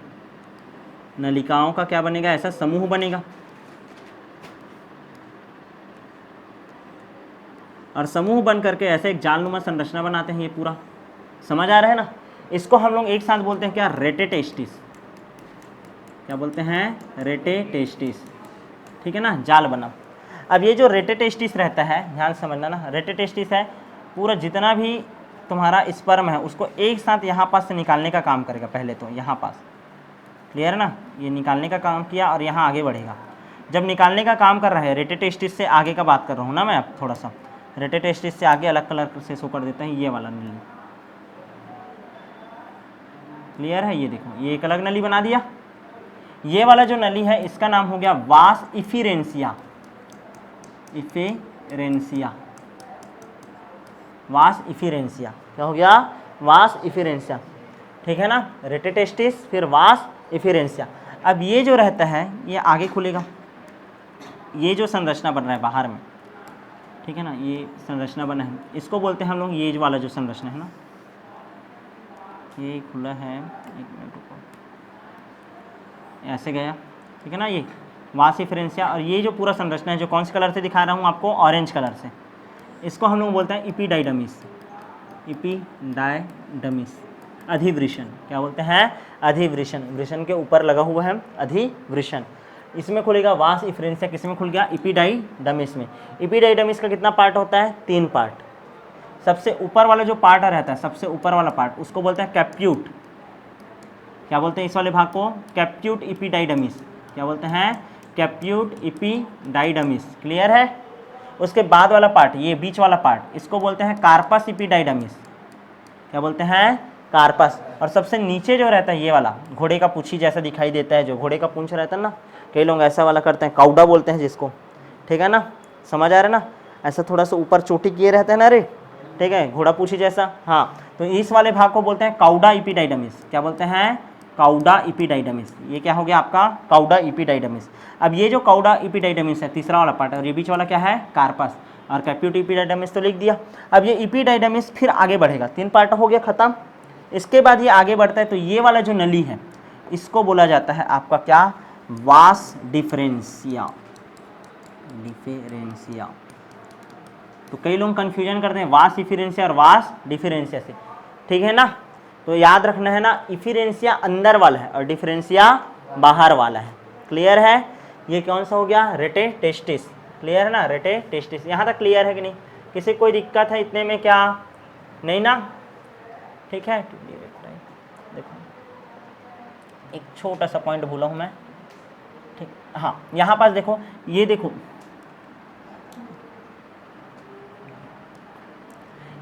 नलिकाओं का क्या बनेगा, ऐसा समूह बनेगा। और समूह बन करके ऐसे एक जालनुमा संरचना बनाते हैं। ये पूरा समझ आ रहा है ना? इसको हम लोग एक साथ बोलते हैं क्या, रेटेटेस्टिस। क्या बोलते हैं, रेटेटेस्टिस। ठीक है ना, जाल बना। अब ये जो रेटेटेस्टिस रहता है, ध्यान समझना ना, रेटेटेस्टिस है पूरा जितना भी तुम्हारा स्पर्म है उसको एक साथ यहाँ पास से निकालने का काम करेगा। पहले तो यहाँ पास, क्लियर है ना, ये निकालने का काम किया और यहाँ आगे बढ़ेगा। जब निकालने का काम कर रहा है, रेटेटेस्टिस से आगे का बात कर रहा हूँ ना मैं, अब थोड़ा सा रेटेटेस्टिस से आगे अलग कलर से शो कर देते हैं, ये वाला नली। क्लियर है? ये देखो, ये एक अलग नली बना दिया। ये वाला जो नली है इसका नाम हो गया वास इफिरेंसिया। इफिरेंसिया, वास इफिरेंसिया। क्या हो गया, वास इफिरेंसिया। ठीक है ना, रेटेटेस्टिस फिर वास इफिरेंसिया। अब ये जो रहता है ये आगे खुलेगा, ये जो संरचना बन रहा है बाहर में, ठीक है ना, ये संरचना बना है, इसको बोलते हैं हम लोग, ये वाला जो संरचना है ना, ये खुला है, एक मिनट रुको, ऐसे गया, ठीक है ना, ये वास इफिरेंसिया। और ये जो पूरा संरचना है जो कौन से कलर से दिखा रहा हूँ आपको, ऑरेंज कलर से, इसको हम लोग बोलते हैं इपीडाइडमिस। इपीडाइडमिस, अधिवृषण। क्या बोलते हैं, अधिवृषण। वृषण के ऊपर लगा हुआ है अधिवृषण। इसमें खुलेगा वास इफिरेंसिया, किसमें खुल गया, इपीडाइडमिस में। इपीडाइडमिस का कितना पार्ट होता है, 3 पार्ट। सबसे ऊपर वाला जो पार्ट रहता है, सबसे ऊपर वाला पार्ट, उसको बोलते हैं कैप्यूट। क्या बोलते हैं इस वाले भाग को, कैप्यूट इपीडाइडमिस। क्या बोलते हैं, कैप्यूट इपीडाइडमिस। क्लियर है? उसके बाद वाला पार्ट, ये बीच वाला पार्ट, इसको बोलते हैं कार्पस इपीडाइडमिस। क्या बोलते हैं, कार्पस। और सबसे नीचे जो रहता है ये वाला, घोड़े का पूंछी जैसा दिखाई देता है, जो घोड़े का पूंछ रहता है ना, कई लोग ऐसा वाला करते हैं, काउडा बोलते हैं जिसको। ठीक है ना, समझ आ रहा है ना, ऐसा थोड़ा सा ऊपर चोटी किए रहते हैं ना, अरे ठीक है, घोड़ा पूंछी जैसा। हाँ, तो इस वाले भाग को बोलते हैं काउडा इपीडाइडमिस। क्या बोलते हैं, काउडा इपीडाइडमिस। ये क्या हो गया आपका, काउडा इपीडाइडमिस। अब ये जो काउडा इपीडाइडमिस है, तीसरा वाला पार्ट है, और ये बीच वाला क्या है, कार्पस। और कैप्यूट इपीडाइडमिस तो लिख दिया। अब ये इपीडाइडमिस फिर आगे बढ़ेगा, 3 पार्ट हो गया खत्म। इसके बाद ये आगे बढ़ता है, तो ये वाला जो नली है इसको बोला जाता है आपका क्या, वास डिफरेंसिया। डिफरेंसिया। तो कई लोग कंफ्यूजन करते हैं वास इफिरेंसिया और वास डिफरेंसिया से। ठीक है ना, तो याद रखना है ना, इफिरेंसिया अंदर वाला है और डिफरेंसिया बाहर वाला है। क्लियर है? ये कौन सा हो गया, रेटेटेस्टिस। क्लियर है ना, रेटेटेस्टिस। यहाँ तक क्लियर है कि नहीं? किसी कोई दिक्कत है इतने में क्या, नहीं ना? ठीक है, देखो एक छोटा सा पॉइंट भूला हूँ मैं, ठीक, हाँ यहाँ पास देखो, ये देखो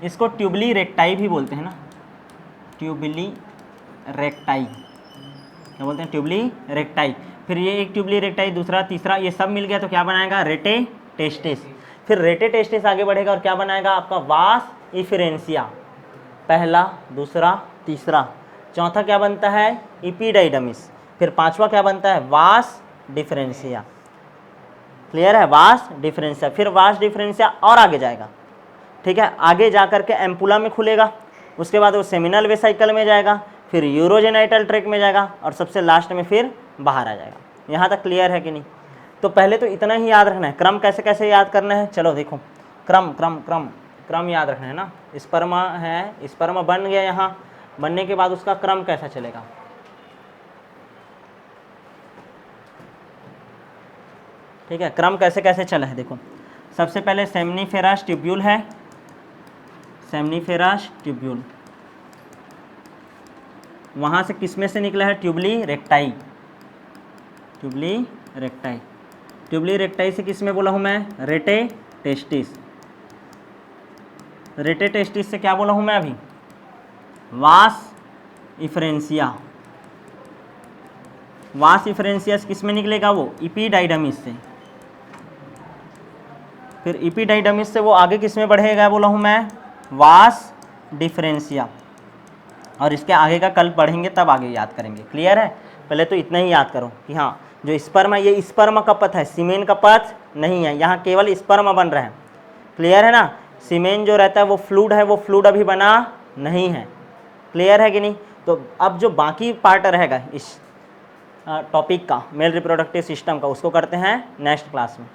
इसको ट्यूबली रेक्टाई भी बोलते हैं ना, ट्यूबली रेक्टाई, क्या बोलते हैं, ट्यूबली रेक्टाई। फिर ये एक ट्यूबली रेक्टाई, दूसरा, तीसरा, ये सब मिल गया तो क्या बनाएगा, रेटे टेस्टिस। फिर रेटे टेस्टिस आगे बढ़ेगा और क्या बनाएगा आपका, वास इफरेंसिया, पहला, दूसरा, तीसरा। चौथा क्या बनता है, इपीडाइडमिस। फिर पांचवा क्या बनता है, वास डिफरेंसिया। क्लियर है, वास डिफरेंसिया। फिर वास डिफरेंसिया और आगे जाएगा, ठीक है, आगे जा करके एम्पुला में खुलेगा, उसके बाद वो सेमिनल वेसाइकल में जाएगा, फिर यूरोजेनाइटल ट्रैक में जाएगा और सबसे लास्ट में फिर बाहर आ जाएगा। यहाँ तक क्लियर है कि नहीं? तो पहले तो इतना ही याद रखना है। क्रम कैसे कैसे याद करना है, चलो देखो, क्रम क्रम क्रम क्रम याद रखना है ना। स्पर्म है, स्पर्म बन गया, यहाँ बनने के बाद उसका क्रम कैसा चलेगा, ठीक है, क्रम कैसे कैसे चला है देखो। सबसे पहले सेमनीफेरस ट्यूब्यूल है, सेमनीफेरस ट्यूब्यूल, वहाँ से किसमें से निकला है, ट्यूबली रेक्टाई, ट्यूबली रेक्टाई। ट्यूबली रेक्टाई से किस में बोला हूँ मैं, रेटे टेस्टिस। रेटे टेस्टिस से क्या बोला हूँ मैं अभी, वास इफरेंसिया। वास इफरेंसिया किस में निकलेगा, वो इपीडाइडमिस से। फिर इपीडाइडमिस से वो आगे किस में बढ़ेगा बोला हूँ मैं, वास डिफरेंसिया। और इसके आगे का कल पढ़ेंगे तब आगे याद करेंगे। क्लियर है? पहले तो इतना ही याद करो कि हाँ जो स्पर्म है ये स्पर्म का पथ है, सीमेन का पथ नहीं है, यहाँ केवल स्पर्म बन रहा है। क्लियर है ना? सीमेन जो रहता है वो फ्लूइड है, वो फ्लूइड अभी बना नहीं है। क्लियर है कि नहीं? तो अब जो बाकी पार्ट रहेगा इस टॉपिक का, मेल रिप्रोडक्टिव सिस्टम का, उसको करते हैं नेक्स्ट क्लास में।